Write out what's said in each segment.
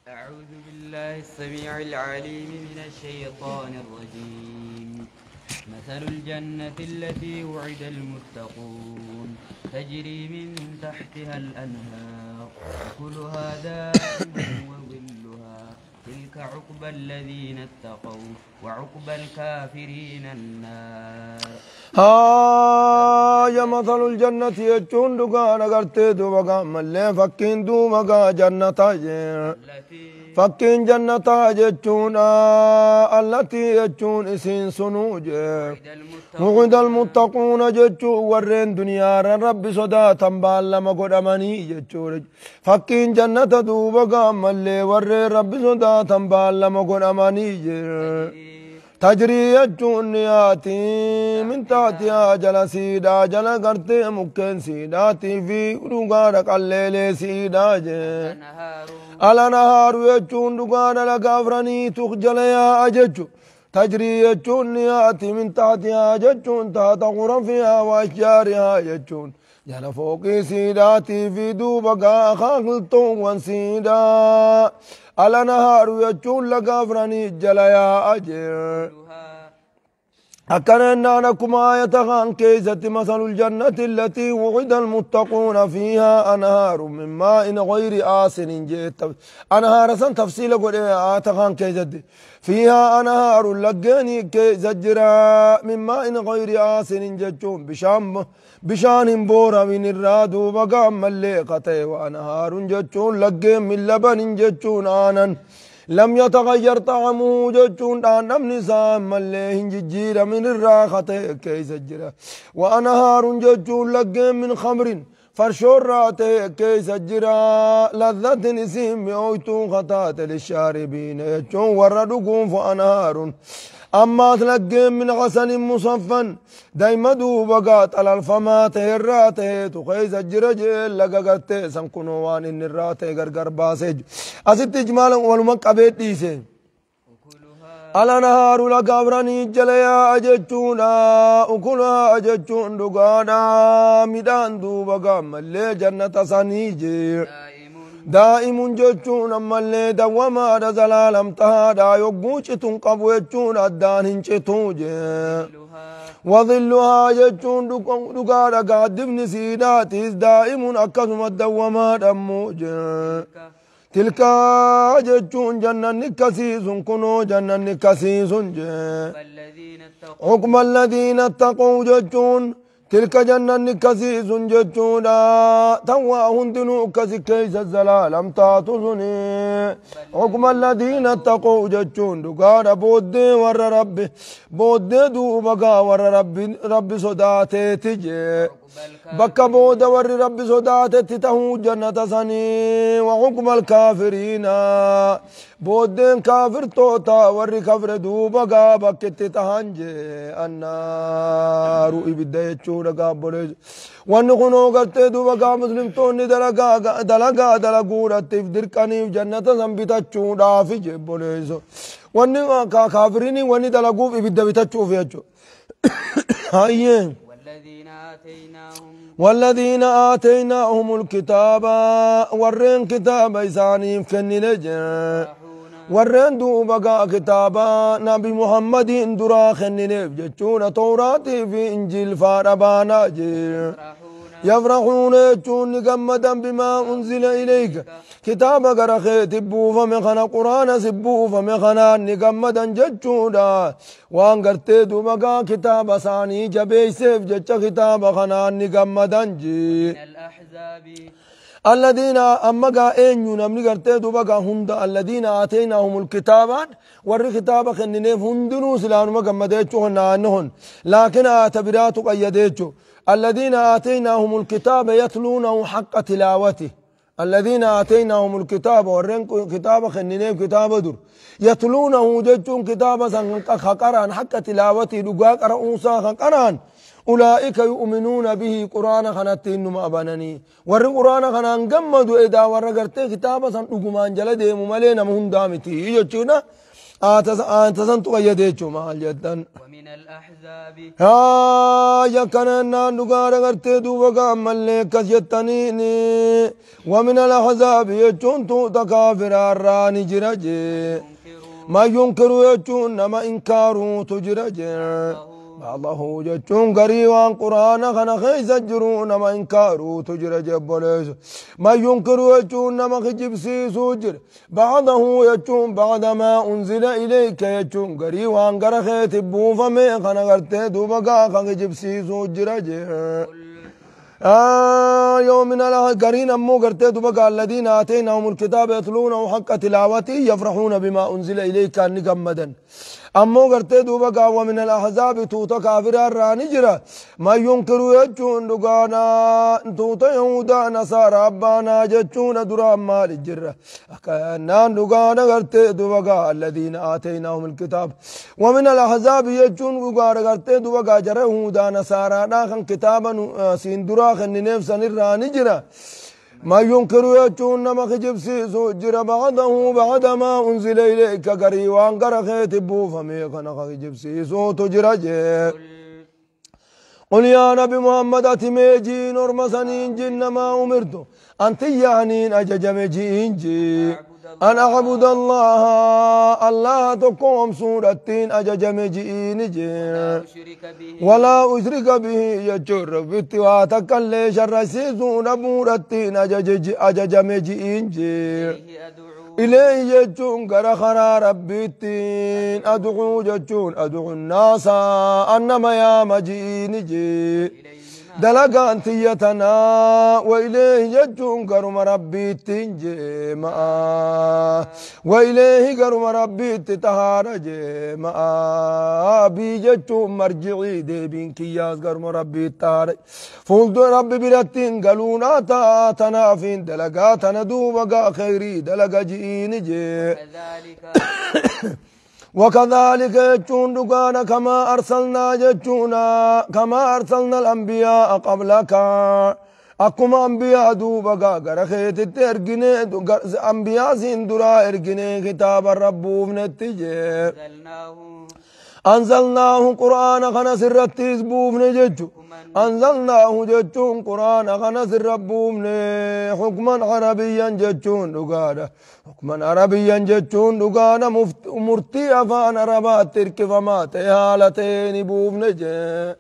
أعوذ بالله السميع العليم من الشيطان الرجيم. مثل الجنة التي وعد المتقون تجري من تحتها الأنهار أكلها دائم وظلها تلك عقبى الذين اتقوا وعقبى الكافرين النار. يا مثل الجنة يجون دوغا نغرتي دوغا ملي فكين دوغا جنة فكين جنة يجون التي يجون اسين سنوج وعد المتقون يجون ورين دنيا رب صدا تنبال لما قدماني يجون فكين جنة دوغا ملي ورين رب صدا تنبال لما قدماني تجري الجنياتي من تحتها جل سيدا جل قرتي مكين سيداتي في رقارك الليل سيدا على نهار يجون رقار لقافرني تخجل يا أججو تجري الجنياتي من تحتها ججون تحت غرفها وأشجارها يجون جل فوقي سيداتي في دوبك خاقلتو وانسيدا على نهار يجون لقافرني جليا أجر أكرنا لكم آية خان كيزة مثل الجنة التي وعد المتقون فيها أنهار من ماء غير آسن جيت أنهار سن تفصيل قول آية خان كيزة فيها أنهار لقيني كيزجرا من ماء غير آسن جتون بشان بورا من الرادو بقام مليقته وأنهار جتون لقين من لبن جتون آنا لم يتغير طعمه جتون دانم نسام مليه ججير من الراخة كيس الجرا وأنهار جتون لقين من خمر فرشورات كيس الجرا لذة نسيم يوتون خطات للشاربين جتون وردقون فأنهار أما تلقين من غسل مصفا دايما دوبقات على الفمات الراتي تخيز الجرجل لقاقت سنكنوان إن الراتي غرغر باسج أسد إجمالا والمك أبيت ديسي على نهار لقابراني جليا أججونا أكلها أججون دقانا ميدان دوبقا ملي جنة سنيجي دائم جتون أما اللي دوما دزلالم تهادا يقوش تنقبو يجون الدان هنشتوج وظلها جتون دقادا قادم نسيداتيس دائم أكثم الدوما دموج تلك جتون جنة نكسيس كنو جنة نكسيس عقم الذين اتقوا جتون تلك جنة نكسيس جتونا توا هندنو كسي كيس الزلالم تاتوزني عقم الذين اتقوا جتون دقار بود ور ربي بود دوبقا ور ربي صداتي تجي بكا بود ور ربي صداتي تتهو جنة سني وعقم الكافرين بودين كافر توتا ور كفر دوبقا بكت تهنجي النار إبدا يجور قابل ونخنو قرتي دوبقا مسلم توني دلقا تفدر كنيف جنة سنبتا چودا في جبوليسو وني كافريني وني دلقوف إبدا بتچو في أجو والذين آتيناهم الكتاب ورين كتاب إساني فكني نجا ورين دوبقا كتابا نبي محمد درا خنينيف جتشون توراتي في إنجيل فاربانا جير يفرحون يجون نقمدا بما أنزل إليك كتابا قرخي تبو فمخنا قرآن سبو فمخنا نقمدا جتشونا وان قرتي دوبقا كتابا ساني جبي سيف جتش كتابا خنا نقمدا جير الذين أمقا إنيو نمني قرتي دوبقا هند الذين آتيناهم الكتابات ور كتابا خنينيف هندنو سلانو مقمديتشو هنانهن لكن آتبراتو قيديتشو الذين آتيناهم الكتاب يتلونه حق تلاوته الذين آتيناهم الكتاب ورين كتاب خنينيف كتاب در يتلونه جتشون كتابا خقران حق تلاوته دقاق رؤوسا خقران أولئك يؤمنون به قرآن خنات إنما أبانني ور قرآن خنان قمدوا إذا ور قرتي كتابا سن أقمان جلده مملين مهم دامتي يجونا آتسان تغيديشو مع الجدن ومن الأحزاب كان نقار غرتي دوبا ملك جتنيني ومن الأحزاب يجون تو تكافر الراني جرجي ما ينكروا يجون نما إنكاروا تجرجي الله جتون قريوان قرآن خنا خيز جرون ما إنكاروا تجرج بوليس ما ينكروا يجون نما خجب سوجر بعده يجون بعد ما أنزل إليك يجون قريوان قرخيت بوفمي خنا غرتي دوبا خجب سوجر يومنا لها قرين أمو قرتي دوبا الذين آتيناهم الكتاب يتلونه حق تلاوته يفرحون بما أنزل إليك نكمدا أمو قرتي دوبا ومن الأحزاب توتا كافر الراني جرا ما ينكروا يجون دقانا توتا يهودا نصارى أبانا جتون درام مال الجرة كأننا دقانا قرتي دوبا الذين آتيناهم الكتاب ومن الأحزاب يجون دقانا قرتي دوبا جرا يهودا نصارى ناخن كتابا سين خن نفسا الراني جرا ما ينكروا يجون نما خجب سيسو جرا بعد ما أنزل إليك قريوان قرخيت بوفمي خنا خجب سيسو تجرا قل يا نبي محمد أتميجي نرمسنين جن ما أمرتو أنت يعنين أججم جين جي أن أعبد الله تقوم سورتين أججم جين جي ولا أشرك به يجر بتواتك اللي شرسيسون بورتين أججم جين جي إليه يجون غرخرا ربيتين أدعو جون أدعو الناس أنما يا مجين جي دلقان تيتنا وإليه يجون غرم ربيتين جي ما وإليه غرم ربيت تهار جي ما بيجون مرجعي دي بين كياس غرم ربيت تهار فولد ربي براتين قالونا تنافين دلقاتنا دوبقا خيري دلقا جئين جي وكذلك يجون دقانا كما أرسلنا الأنبياء قبلك أكما أنبياء دوبا غرخيت ترجني أنبياء سندرا إرجني كتاب الرب ونتجي أنزلناه قرآن خنا سرتيز بوفن جتشو أنزلناه جتشون قرآن خنا سر بوفن حكما عربيا جتشون دقانا حكما عربيا جتشون دقانا مرتي أفان عربات تركي فما تهالتين بوفن جي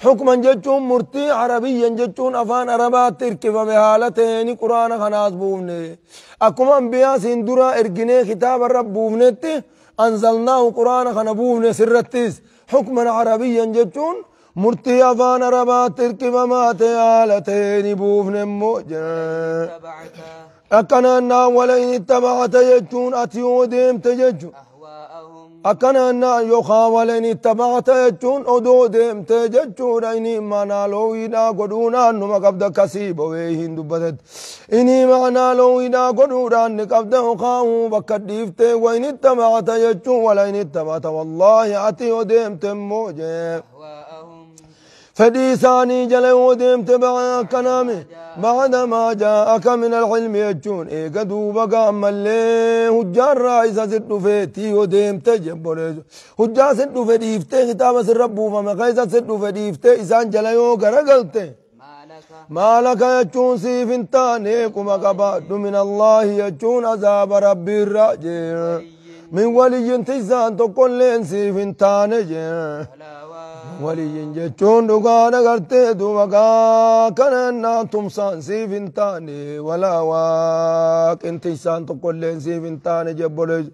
حكما جتشون مرتي عربيا جتشون أفان عربات تركي فمهالتين قرآن خناس بوفن أكما أنبياء سندرا إرقني خطاب الرب بوفنتي أنزلناه قرآن خنبوفن سرتيس حكما عربيا جتشون مرتي أفان عربات تركي فما تهالتين بوفن موجا أكنا ولئن اتبعت يجون أتيو ديمت يجون أكنا يخاولن اتبعت يجون أدو ديمت يجون إني معنا لوينا قدونا نما قبض كسيب ويهن دبتت إني معنا لوينا قدونا نقبض خاو بكديفت وإن اتبعت يجون ولئن اتبعت والله أتيو ديمت موجا فديساني جلو ديمت كنامي بعد ما جاءك من العلم يجون قدو بقى ملي هجار رئيسة ستو فيتي وديمت جبوليزو هجار ستو فديفتي خطابة سربو فما خيسة ستو فديفتي إسان جلو غرقلتي مالك يجون سيف انتاني كما قباد من الله يجون عذاب ربي الراجي من ولي انتزان تقول لين سيف انتاني ولي جتون دقانا قرتي دوبقا كننا تمسان سيفنتاني ولا واك انتسان تقول لين سيفنتاني جبوليز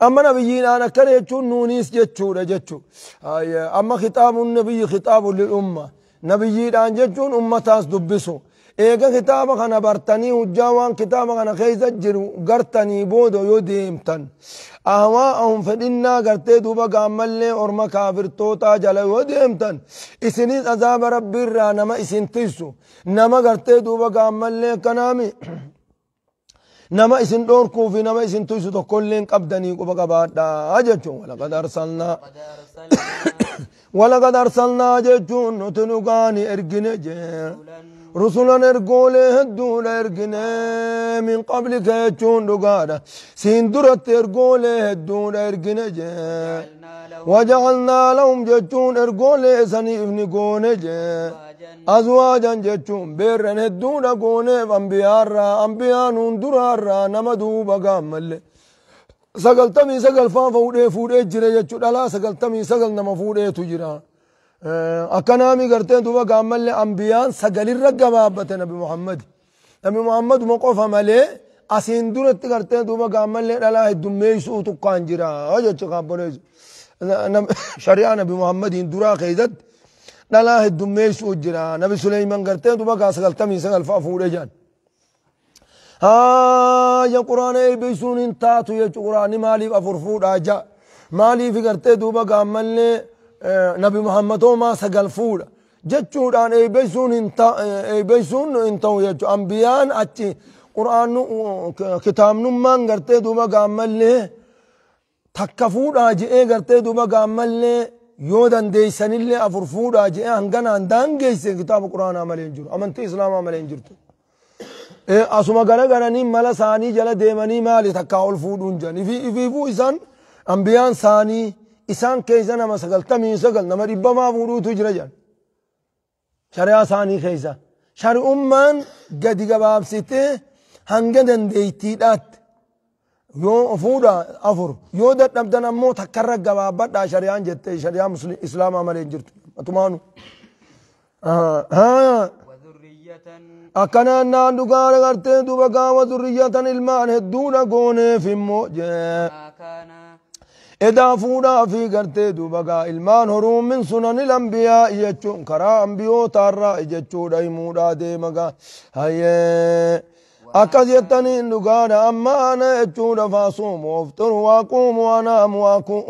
أما نبيين أنا كان يجون نونيس جتشو أما خطاب النبي خطاب للأمة نبيين أن جتشون أمتاس دبسو إيجا خطابا خنا برتني وجاوان خطابا خنا خيزة جرو قرتني بودو يديمتن أهواءهم فإنا قرتي دوبا قامل لي أرما كافر توتا جلا يديمتن إسنيس عذاب ربي را نما إسن تيسو نما قرتي دوبا قامل لي كنامي نما إسن دور كوفي نما إسن تيسو تقول لين قبدني قبا قبادا أجتشون ولقد أرسلنا ولقد أرسلنا جتون نتنقاني إرقنا رسلا إرقولي هدون إرقنا من قبلك جتون نقانا سندرت إرقولي هدون إرقنا وجعلنا لهم جتون إرقولي سنيف نقونا أزواجا جتون بيرن هدون قونا أنبياء نندرارا نمدو بقام سقلتمي سقل فان فودي جرى جتشود ألا سقلتمي سقل نما فودي تجرى أكنامي قرتين دوبا قامل أنبياء سقل الرقبة نبي محمد موقف ملي أسين دورت قرتين دوبا قامل لا الدمي سو تقان جرى أجت قابونيز شريعة نبي محمد دورا خيزت لا الدمي سو جرى نبي سليمان قرتين دوبا سقلتمي سقل فان فودي جان يا قرآن بيسون انتاتو يا قرآن مالي أفرفود آجا مالي في قرتي دوبا قامل نبي محمد ما سقل فود جتشود عن بيسون انتو يا أنبيان أتي قرآن كتاب نمان قرتي دوبا قامل تكفود آجي قرتي دوبا قامل يودن ديسان اللي أفرفود آجي هنگانا هندان جيسي كتاب قرآن عملين جرو أمنتي إسلام عملين جرتو asuma garagaranii mala saanii jala deemanii maali takka ol fuudhuun jiran ifiifuu isaan ambiyaan saanii isaan keessa nama 99 nama 100 fuudhuutu jira jiran shari'aa saanii keessa shari'ummaan gadi gabaabsitee hanga dandeettiidhaatti yoo fuudha afur yoo dadhabdan ammoo takkarra gabaabbadhaa shari'aan jettee shari'aa islaamaa malee hin jirtu atumaanu أكنا نادوغار غرتي دوبا وذرية المان هدون غوني في موجة إذا فودا في غرتي دوبا المان هروم من سنن الأنبياء يجون كرا أنبيو تارا يجون دايمودا ديمغا هاي أكذيتني نغانا أما أنا يجون فاصوم وافطر واقوم وانام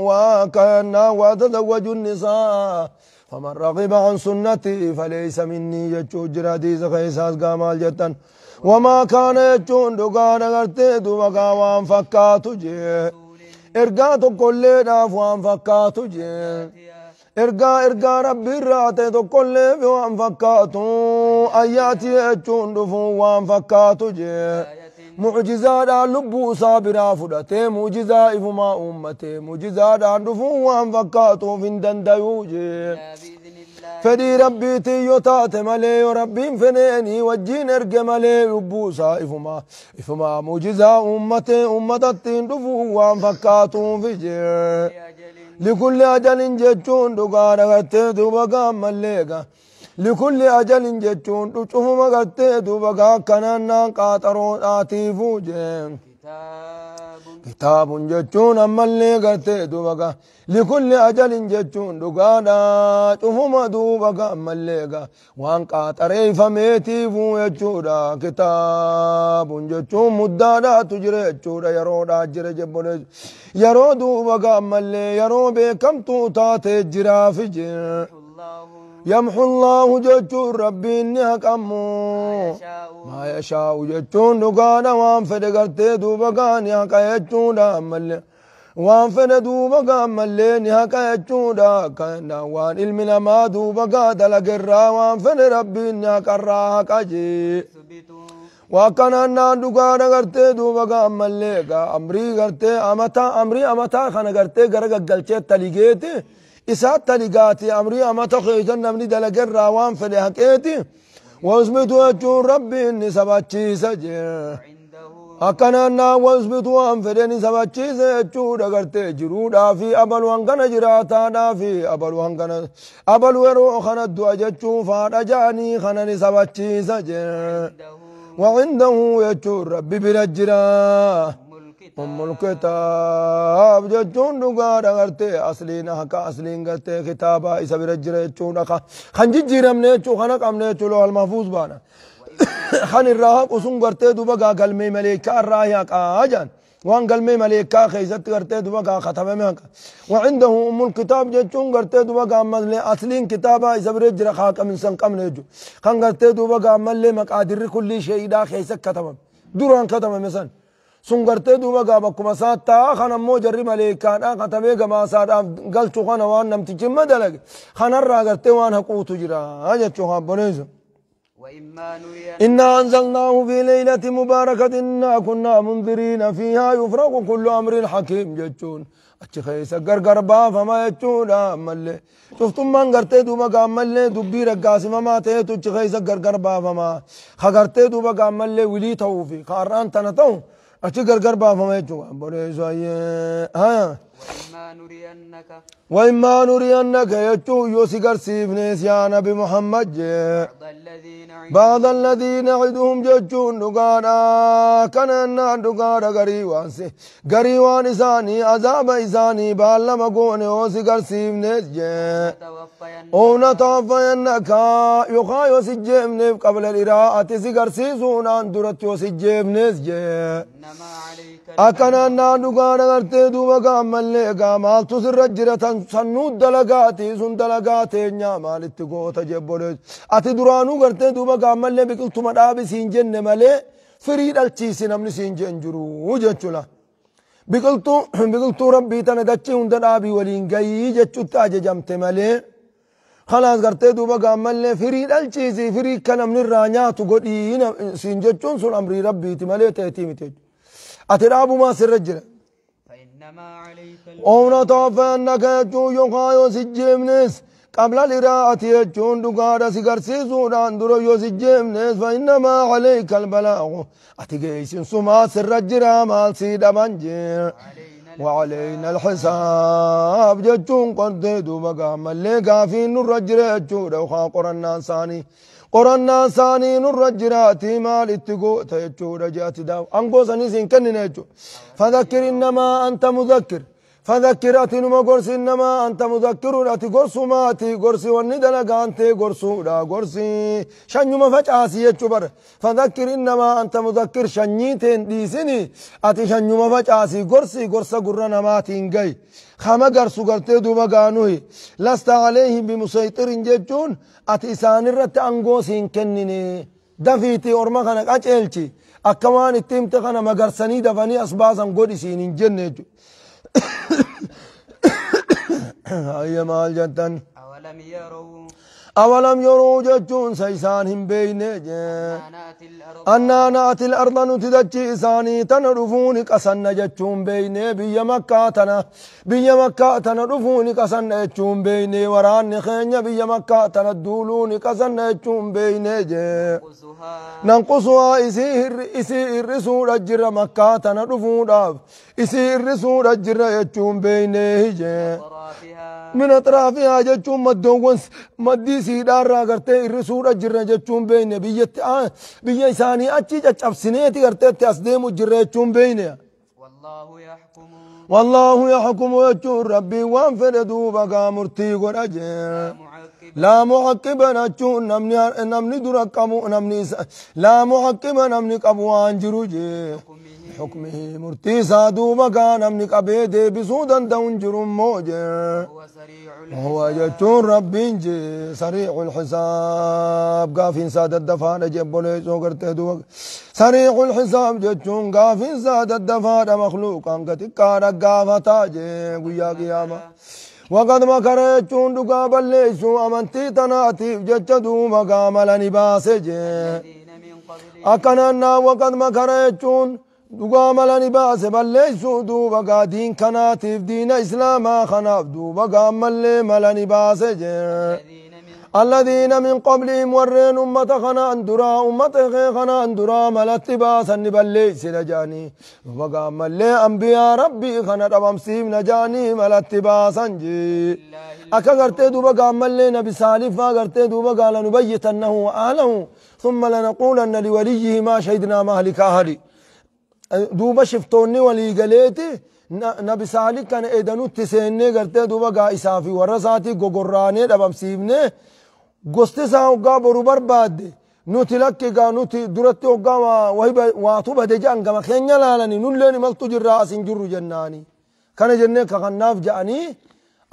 وكأنا وتزوج النساء فمن رغب عن سنتي فليس مني يجو جراديز خيساس قامال جتن وما كان يجون دقان غرتي دوبا وان فكاتو جي إرقاتو كل داف وان فكاتو جي إرقا ربي راتي كل وان فكاتو آياتي يجون دفو وان فكاتو جي معجزات لبو صابرا فدته معجزة إفما أمته معجزات دفو وان فكاتو فين دنديوجي فدي ربي تيوتات ملي وربي فنيني وجين ارق ملي لبو إفما معجزة أمتين دفو وان فكاتو فيجي لكل أجل جتون دقانا غتي دوبا مليقا لكل أجل جتون تشوفوا مغتي دوبا كنانا قاطرون آتيفو جين كتاب جتون أمالي غتي دوبا لكل أجل جتون دقانا شوفوا دوبا مليقا وان قاطري فميتيفو يجودا كتاب جتون مدادا تجري يجودا يرودا جري جبوني يرو دوبا ملي يرو بكم توتاتي جرافي جين يمحو الله جتون ربي إنك أمو ما يشاء جتون دقانا وان فدقرتي دوبقان يحكا يجتون دامالي وان فدوبقا مالي نحكا يجتون داكنا وان علمنا ما دوبقا دلقرا وان فد ربي إنك الراحك أجي وكنا نادقانا قرتي دوبقا مالي أمري قرتي أمتا خانا قرتي قرقا قلتي تلقيتي إسات تلقاتي أمري أما تخيجن نمني دلقر راوان فلحكيتي واسمتوا أجون ربي إني سباتشي سجر أكنا واسمتوا أنفدني سباتشي سجر دقرتي جرودا في أبل وانقنا جراتا في أبل وانقنا أبل ورو خنا الدواجتشو فارجاني خناني سباتشي سجر وعنده يجون ربي برجرا أم الكتاب جتون دقانا غرتي أصلين حقا أصلين غرتي كتابا إسا برجر جتون أخا خنجي جيرم نيچو خنق أم نيچو لو المحفوظ بانا خن الراها قسون غرتي دوبا قلمي مليكا الراهي حقا آجان وان قلمي مليكا خيزت غرتي دوبا ختمه حقا وعنده أم الكتاب جتون غرتي دوبا أمالي أصلين كتابا إسا برجر خاقا من سنقم نيچو خن غرتي دوبا أمالي مقادر كل شيء دا خيزت ختمه دوران ختمه مثلا سنغرتي دوبا قابكما ساتا خنا مو جري مليكان كتبه كما سادا قلتو خنا وان نمتي جمع دلق خنا الراغرتي وان حقوتو جرا هاجتو خابونيز إنا أنزلناه في ليلة مباركة إنا كنا منذرين فيها يفرق كل أمر حكيم جتون أتش خيس غرغر بافما جتون ملي شفتم من غرتي دوبا قامل دبي رقاسي ما تيتو أتش خيس غرغر بافما خغرتي دوبا قامل ولي توفي خاران تنتو أتش غرغر بافما جتون بوليس ها وإما نرينك يجو يوسكر سيفنيس يا نبي محمد بعض الذين عدهم ججون نقانا كننا نقانا غريوان إساني عذاب إساني بالما قوني يوسكر سيفنيس أو نتوفينك يخا يوسجيبنيف قبل الإراءة سكر سيسون أندرت يوسجيبنيس أكننا نقانا غرتي دوبا قامل قامال تسر جرة سنود دلقاتي سن دلقاتي نعمال اتقوة جبوليس أتي درانو غرتي دوبا قامل بقلتو مدابي سينجن ملي فريد الچيسي نمني سينجن جرو وجهتنا بقلتو ربي تندچي هند دابي ولين غي جچو تاج جمت ملي خلاص غرتي دوبا قامل فريد الچيسي فريد كنمني رانياتو قدي سينجچون سن أمري ربي تملي تهتيمتي أتي رابو ما سر جرة أونا توفينك يجو يوخايو سجيمنس قبل الإراءة يجون دقارة سيقرسي سودان درو يوسجيمنس فإنما عليك البلاغ أتقيس سما سر الجرى مال سيد منجر وعلينا الحساب ججون قد دوبقا ملقا في نور الجرى يجون وخا قرنا قرنا ثاني نور الجراتي مال اتقو تيجو رجاتي داو أنقو سنسين كننا يجو فذكر إنما أنت مذكر فذكر أتنما قرس إنما أنت مذكر أتي قرس ماتي قرس والندلق أنت قرسو لا قرسي شنو ما فجأسي يجو بر فذكر إنما أنت مذكر شنيتين ديسني أتي شنو ما فجأسي قرسي قرس قرنا ماتين جاي خما قرسو قرتي دوبا قانوي لست عليهم بمسيطر ججون أتي سانرت أنقوسين كنني دفيتي أورما خانك أجلتي أكمان التيمت خانا مقرساني دفاني أسباسا قدسين جنة هيا مال جدن أولم يروا ججون سيسانهم بين أننا نأتي الأرض نتدجي إساني تنرفوني قسن ججون بين بيا مكة تنرفوني قسن ججون بين وراني خينيا بيا مكة تندولوني قسن ججون بين ننقصها إسي الرسول الجر مكة تنرفون إسي الرسول الجر ججون بين من أطرافها ججون مدونس مدي سيدار راغرتي الرسول الجر ججون بين بيا إساني أتشي ججب سنيتي غرتي تأسديم الجر ججون بين والله يحكم ويجور ربي وانفردوا بقى مرتي ورجع لا معقب نجون نمني درقمو نمني لا معقب نمني قبوان جروجي حكمه مرتي سادو بقى نمني قبيد بسودا دون جرم موجه هو جتون ربي جي سريع الحساب قافين ساد الدفان جبولي سوغرته دو سريع الحساب جتون قافين ساد الدفان مخلوقا كتكار قافتا جي قيا قياما وقد مكر جتون دقا بليسو أمنتي تناتيف جتدو مقام لنباس جي أكننا وقد مكر جتون دوغا ملاني باس بليسو دوبا قادين كناتيف دين إسلاما خناف دوبا ملي ملاني باس الذين من قبلهم ورين أمة خنا أندرا أمة خنا أندرا ملت باسا نبليس نجاني دوبا ملي أنبياء ربي خنا ربام سيم نجاني ملت باسا جي أكا قرتي دوبا ملي نبي سالفا قرتي دوبا قال نبيتنه وآله ثم لنقولن لوليه ما شهدنا مهلك أهلي دوبا شفتوني ولي قليتي نبي سالك كان إيدانو تسيني قرتي دوبا قا إسافي ورساتي قراني دبام سيبني قستي ساو قا برو برباد نوتي لكي قا نوتي درتي وقا واتو بدجان قما خينيا لالاني نوليني ملتو جراس جرو جناني كان جنة كخناف جاني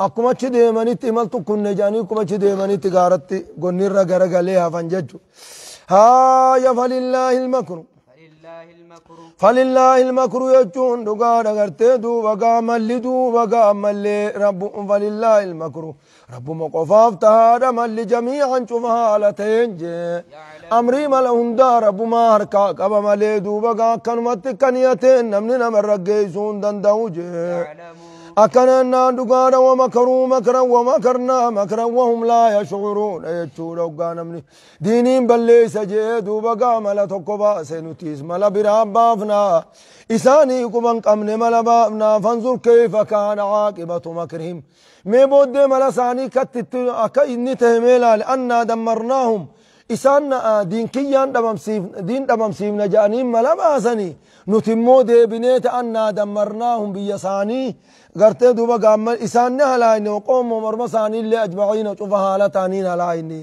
أكما چه ديماني ملتو كن جاني أكما چه ديماني قارتي قنير رقا ليها فانججو ها يا فلله المكر فلله المكر يجون دقار غرتي دوبا قامل دوبا قامل رب فلله المكر رب مقفاف تهادا مل جميعا شوفها على تنجي أمري ملهم دار رب ما هركا قبا ملي دوبا كنمت كنيتين نمننا من رقيسون دندوجي أكننا دقار ومكروا مكرا ومكرنا مكرا وهم لا يشعرون يجور وقانمني دينين بلي سجي دوبا قامل تقبا سنتيس ملا برابافنا إساني كبن قمن ملا بابنا فانظر كيف كان عاقبة مكرهم ميبود ملا ساني كتت أكا إني تهميلا لأننا دمرناهم إساننا دين كيان دين دممسيف نجانين ملا باسني نتمو دي بنيت أننا دمرناهم بيساني قرتي دوبا قامل إساننا هلايني وقوم ومرمساني اللي أجمعين وشوفها هالتانين هلايني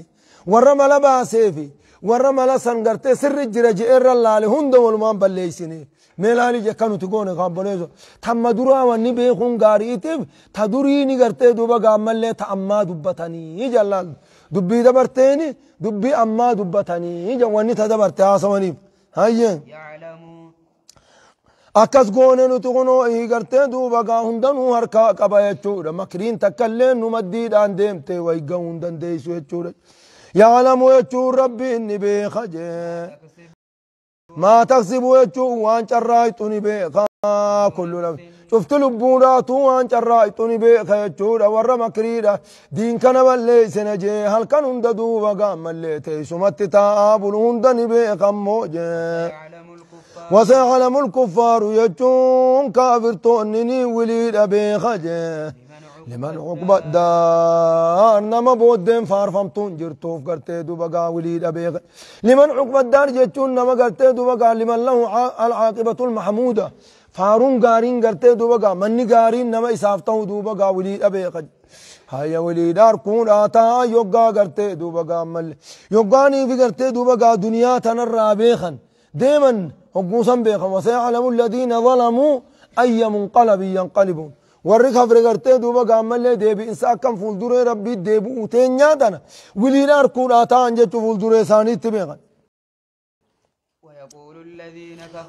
ورا ملا باسيفي ورا ملا سنقرتي سر الجرج إر اللالي هندو والمان بليسيني ميلالي جكانو تقوني قابليزو تم درا واني بيخون غاريتيف تدوريني قرتي دوبا قامل لي تأما دبتاني جلال دبي دبرتيني دبي أما دبتاني جواني تدبرتي آسوانيف هايين أكس قوني نتغنو إيه قرتي دوبا قاهندن هركا قبا يجورا مكرين تكالين نمديد عن ديمتي ويقا هندن ديسو يجورا يعلم يجور ربي إني بيخجي ما تكسبوا يجور وان شرايتوني بيخا كل نفس شفت لبوناتو وان شرايتوني بيخا يجورا ورا مكريدا دين كان ملي سنجي هل كان هند دوبا قام ملي تيسو متتابل هندن بيخا موجي وسيعلم الكفار يجون كافر تؤنني وليد أبي خجي لمن عقب الدار نما بودين فارفمتون جرتوف قرتي دوبا وليد أبي خجي لمن عقب الدار يجون نما قرتي دوبا لمن له العاقبة المحمودة فارون قارين قرتي دوبا مني قارين نما إسافتو دوبا وليد أبي خجي هيا وليدار كون آتا يوغا قرتي دوبا مل يوغاني في قرتي دوبا دنيا تنرى بيخن دائما وقوسا بيخم وسيعلم الذين ظلموا أي منقلب ينقلبون ورك فرقرتي دوبا قامل لي ديبي إنسا كم فولدوري ربي ديبو وتين نادنا ولينار كون آتا أنجت فولدوري ثاني تبيغن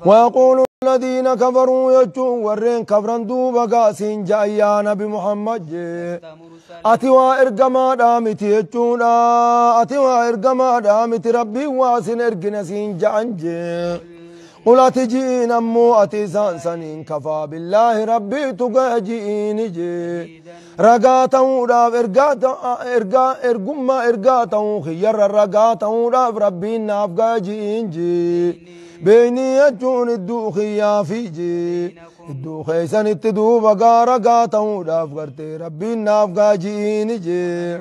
ويقول الذين كفروا يجون ورين كفران دوبا قاسين جايا نبي محمد أتوا إرقما دامتي يجون أتوا إرقما دامتي ربي واسن إرقنسين جانجي ولا تجين أمو أتيسان سنين كفى بالله ربي تقاجين جي رقاته راف إرقما إرقاته خير رقاته راف ربي نافقا جين جي بيني يجون الدوخي في جي الدوخي سن التدو بقا رقاته راف قرتي ربي نافقا جين جي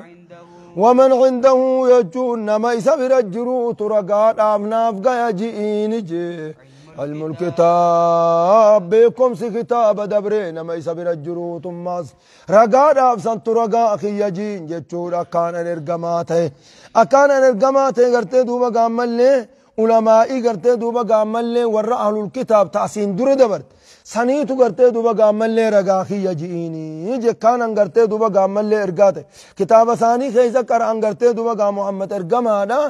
ومن عنده يجون ما يسبر الجروت رقات نافقا جين جي علم الكتاب بكم سي كتاب دبرين ما يسبر الجروت ماس رقاد أبسان ترقا أخي يجين جتشور أكان الارقاماته أكان الارقاماته قرتي دوبا قامل لي علمائي قرتي دوبا قامل لي ورا أهل الكتاب تحسين دور دبرت سنيتو قرتي دوبا قامل لي رقا أخي يجيني جكان قرتي دوبا قامل لي ارقاته كتاب ثاني خيزا قرآن قرتي دوبا قام محمد ارقامانا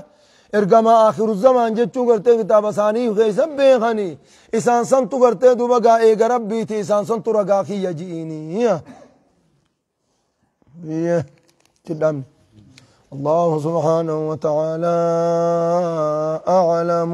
ارقما آخر الزمان جتشو قرتي كتاب ثاني خيزا بيخاني إسان سنتو قرتي دوبا قا إيقا ربيتي إسان سنتو رقا أخي يجيني تدام الله سبحانه وتعالى أعلم